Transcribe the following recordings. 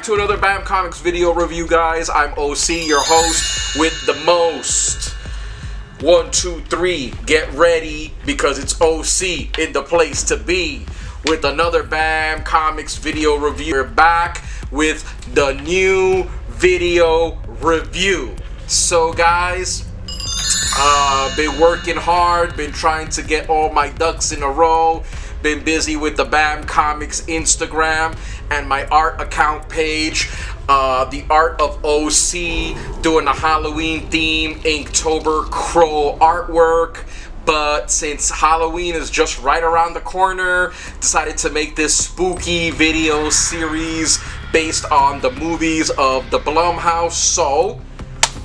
to another Bamcomixs video review, guys. I'm OC, your host with the most. 1, 2, 3, get ready because it's OC in the place to be with another Bamcomixs video review. We're back with the new video review. So, guys, been working hard, been trying to get all my ducks in a row. Been busy with the Bamcomixs Instagram and my art account page, the Art of OC, doing a Halloween theme Inktober Crow artwork. But since Halloween is just right around the corner, decided to make this spooky video series based on the movies of the Blumhouse. So,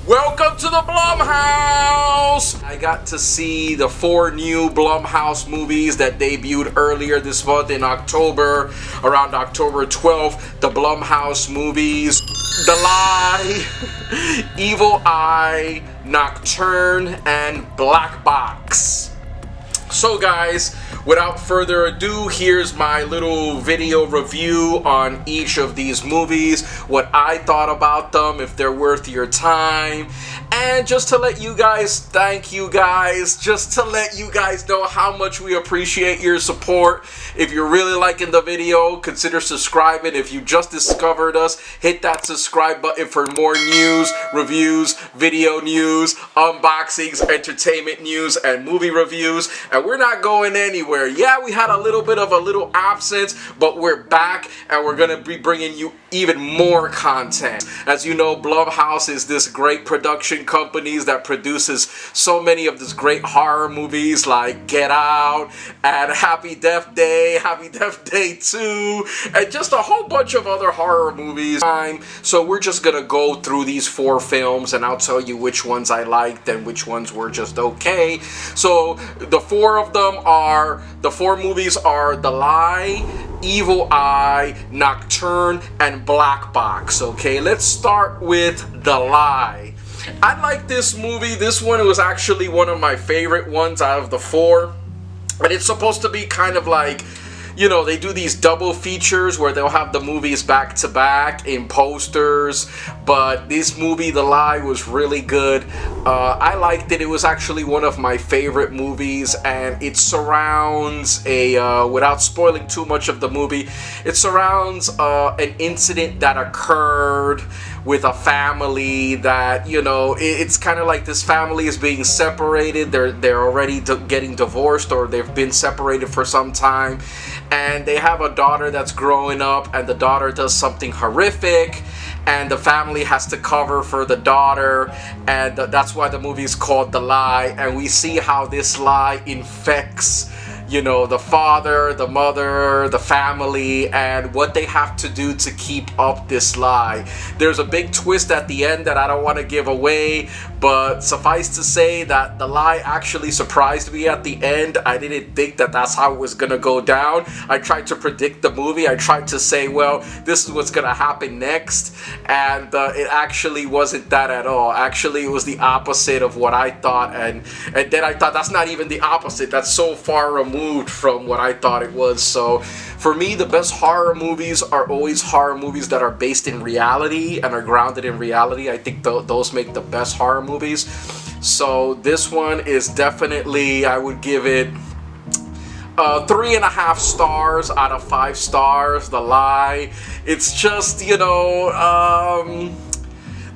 welcome to the Blumhouse! I got to see the 4 new Blumhouse movies that debuted earlier this month in October, around October 12th. The Blumhouse movies, The Lie, Evil Eye, Nocturne, and Black Box. So, guys, without further ado, here's my little video review on each of these movies, what I thought about them, if they're worth your time, and just to let you guys, thank you guys, just to let you guys know how much we appreciate your support. If you're really liking the video, consider subscribing. If you just discovered us, hit that subscribe button for more news, reviews, video news, unboxings, entertainment news, and movie reviews. And we're not going anywhere. Yeah, we had a little bit of a absence, but we're back and we're gonna be bringing you even more content. As you know, Blumhouse is this great production company that produces so many of these great horror movies like Get Out and Happy Death Day, Happy Death Day 2, and just a whole bunch of other horror movies. So we're just gonna go through these 4 films and I'll tell you which ones I liked and which ones were just okay. So the 4 movies are The Lie, Evil Eye, Nocturne, and Black Box. Okay, let's start with The Lie. I like this movie. This one was actually one of my favorite ones out of the 4. And it's supposed to be kind of like, you know, they do these double features where they'll have the movies back to back in posters, but this movie, The Lie, was really good. I liked it. It was actually one of my favorite movies, and it surrounds without spoiling too much of the movie, it surrounds an incident that occurred with a family that, you know, it's kind of like this family is being separated. They're already getting divorced, or they've been separated for some time, and they have a daughter that's growing up, and the daughter does something horrific, and the family has to cover for the daughter, and that's why the movie is called The Lie. And we see how this lie infects, you know, the father, the mother, the family, and what they have to do to keep up this lie. There's a big twist at the end that I don't want to give away, but suffice to say that The Lie actually surprised me at the end. I didn't think that that's how it was going to go down. I tried to predict the movie. I tried to say, well, this is what's going to happen next, and it actually wasn't that at all. Actually, it was the opposite of what I thought, and then I thought that's not even the opposite. That's so far removed from what I thought it was. So for me, the best horror movies are always horror movies that are based in reality and are grounded in reality. I think those make the best horror movies. So this one is definitely, I would give it 3.5 stars out of 5 stars. The Lie. It's just, you know,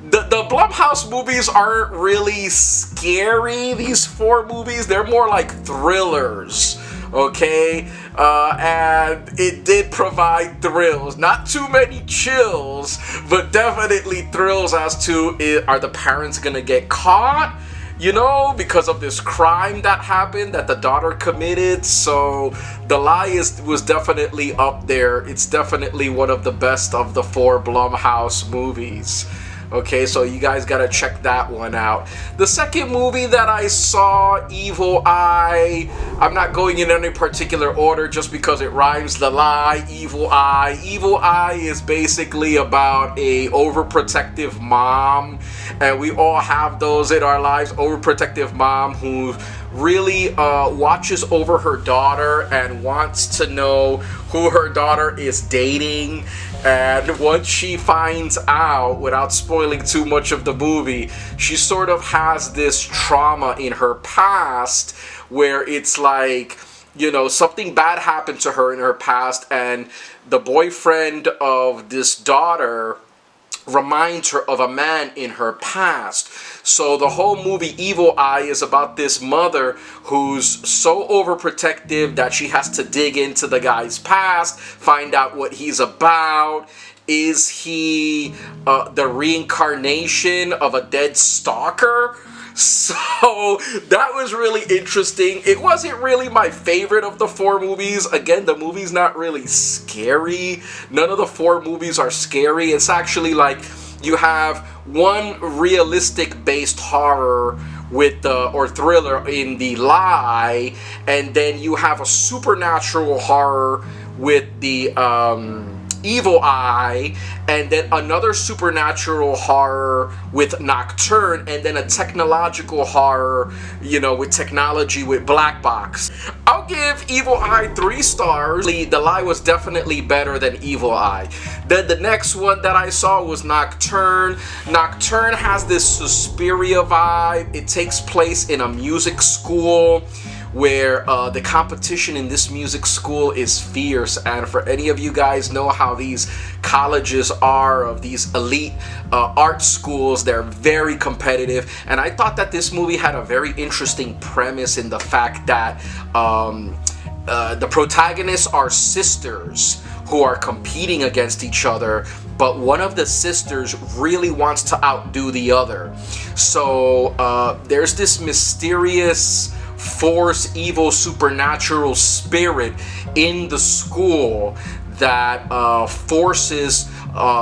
the Blumhouse movies aren't really scary, these 4 movies. They're more like thrillers, okay? And it did provide thrills. Not too many chills, but definitely thrills as to, are the parents gonna get caught? You know, because of this crime that happened that the daughter committed. So The Lie was definitely up there. It's definitely one of the best of the 4 Blumhouse movies. Okay, so you guys gotta check that one out. The second movie that I saw, Evil Eye, I'm not going in any particular order just because it rhymes. The Lie, Evil Eye. Evil Eye is basically about a overprotective mom, and we all have those in our lives. Overprotective mom who really watches over her daughter and wants to know who her daughter is dating. And once she finds out, without spoiling too much of the movie, she sort of has this trauma in her past where it's like, you know, something bad happened to her in her past, and the boyfriend of this daughter reminds her of a man in her past. So the whole movie Evil Eye is about this mother who's so overprotective that she has to dig into the guy's past, find out what he's about. Is he the reincarnation of a dead stalker? So that was really interesting. It wasn't really my favorite of the 4 movies. Again, the movie's not really scary. None of the 4 movies are scary. It's actually like you have one realistic based horror with the or thriller in The Lie, and then you have a supernatural horror with the Evil Eye, and then another supernatural horror with Nocturne, and then a technological horror, you know, with technology with Black Box. I'll give Evil Eye 3 stars. The Lie was definitely better than Evil Eye. Then the next one that I saw was Nocturne. Nocturne has this Suspiria vibe. It takes place in a music school where the competition in this music school is fierce. And for any of you guys know how these colleges are, of these elite art schools, they're very competitive. And I thought that this movie had a very interesting premise in the fact that the protagonists are sisters who are competing against each other, but one of the sisters really wants to outdo the other. So there's this mysterious force, evil, supernatural spirit in the school that forces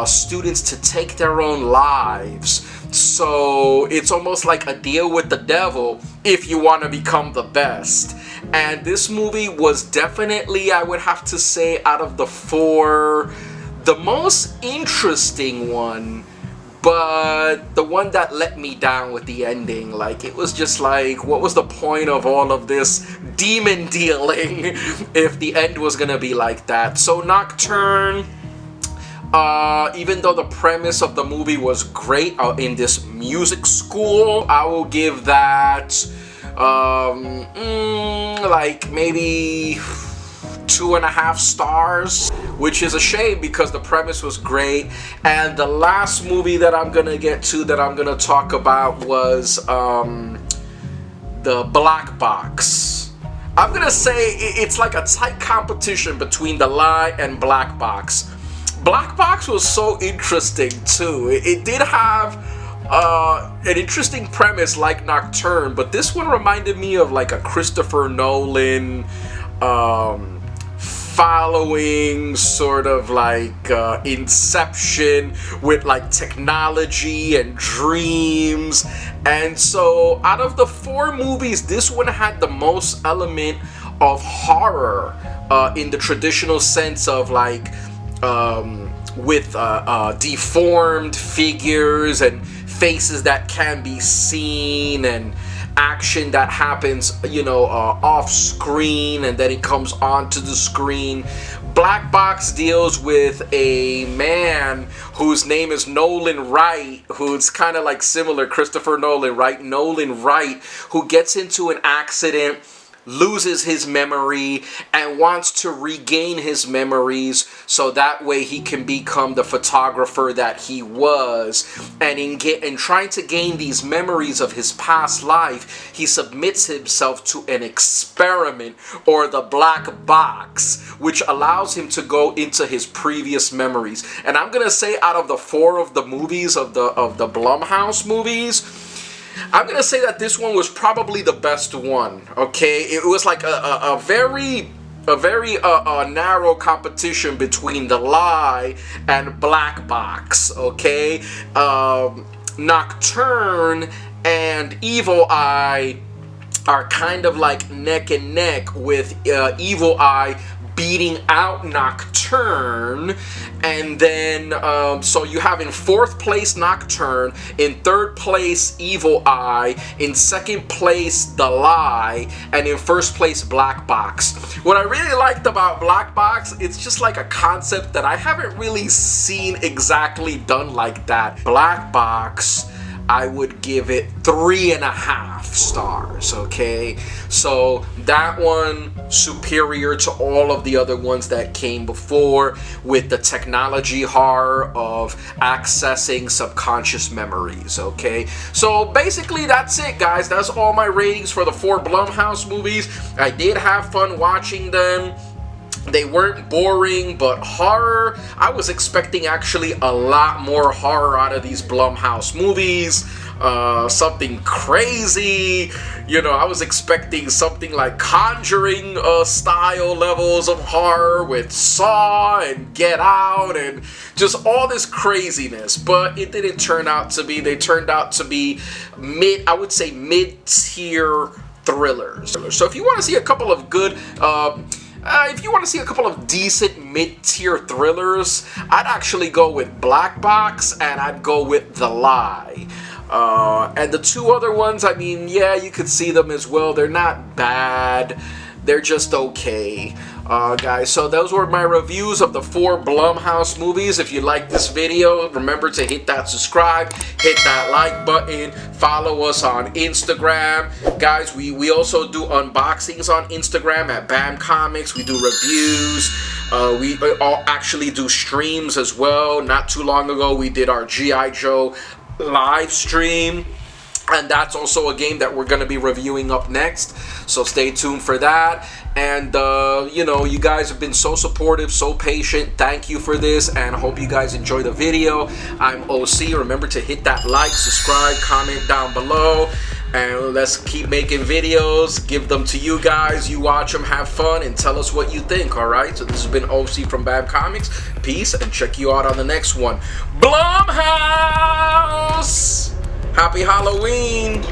students to take their own lives. So it's almost like a deal with the devil if you want to become the best. And this movie was definitely, I would have to say, out of the 4, the most interesting one, but the one that let me down with the ending. Like, it was just like, what was the point of all of this demon dealing if the end was gonna be like that? So Nocturne, even though the premise of the movie was great, in this music school, I will give that like maybe 2.5 stars, which is a shame because the premise was great. And the last movie that I'm gonna get to, that I'm gonna talk about, was the Black Box. I'm gonna say it's like a tight competition between The Lie and Black Box. Black Box was so interesting too. It did have an interesting premise like Nocturne, but this one reminded me of like a Christopher Nolan following sort of like Inception with like technology and dreams. And so out of the 4 movies, this one had the most element of horror in the traditional sense of like with deformed figures and faces that can be seen, and action that happens, you know, off screen and then it comes onto the screen. Black Box deals with a man whose name is Nolan Wright, who's kind of like similar, Christopher Nolan, right? Nolan Wright, who gets into an accident, loses his memory, and wants to regain his memories so that way he can become the photographer that he was. And in trying to gain these memories of his past life, he submits himself to an experiment, or the Black Box, which allows him to go into his previous memories. And I'm gonna say, out of the 4 of the movies, of the Blumhouse movies, I'm gonna say that this one was probably the best one. Okay, it was like a very narrow competition between The Lie and Black Box. Okay, Nocturne and Evil Eye are kind of like neck and neck, with Evil Eye beating out Nocturne. And then, so you have in 4th place Nocturne, in 3rd place Evil Eye, in 2nd place The Lie, and in 1st place Black Box. What I really liked about Black Box, it's just like a concept that I haven't really seen exactly done like that. Black Box, I would give it 3.5 stars, okay? So that one superior to all of the other ones that came before, with the technology horror of accessing subconscious memories, okay? So basically that's it, guys. That's all my ratings for the 4 Blumhouse movies. I did have fun watching them. They weren't boring, but horror, I was expecting actually a lot more horror out of these Blumhouse movies. Something crazy, you know. I was expecting something like Conjuring style levels of horror with Saw and Get Out and just all this craziness, but it didn't turn out to be. They turned out to be I would say mid-tier thrillers. So if you want to see a couple of good if you want to see a couple of decent mid-tier thrillers, I'd actually go with Black Box and I'd go with The Lie. And the 2 other ones, I mean, yeah, you could see them as well. They're not bad. They're just okay. Guys, so those were my reviews of the 4 Blumhouse movies. If you like this video, remember to hit that subscribe, hit that like button, follow us on Instagram. Guys, we also do unboxings on Instagram at Bamcomixs. We do reviews. We all actually do streams as well. Not too long ago, we did our G.I. Joe live stream. And that's also a game that we're going to be reviewing up next. So stay tuned for that. And, you know, you guys have been so supportive, so patient. Thank you for this, and I hope you guys enjoy the video. I'm OC. Remember to hit that like, subscribe, comment down below. And let's keep making videos. Give them to you guys. You watch them, have fun, and tell us what you think, all right? So this has been OC from Bamcomixs. Peace, and check you out on the next one. Blumhouse! Happy Halloween!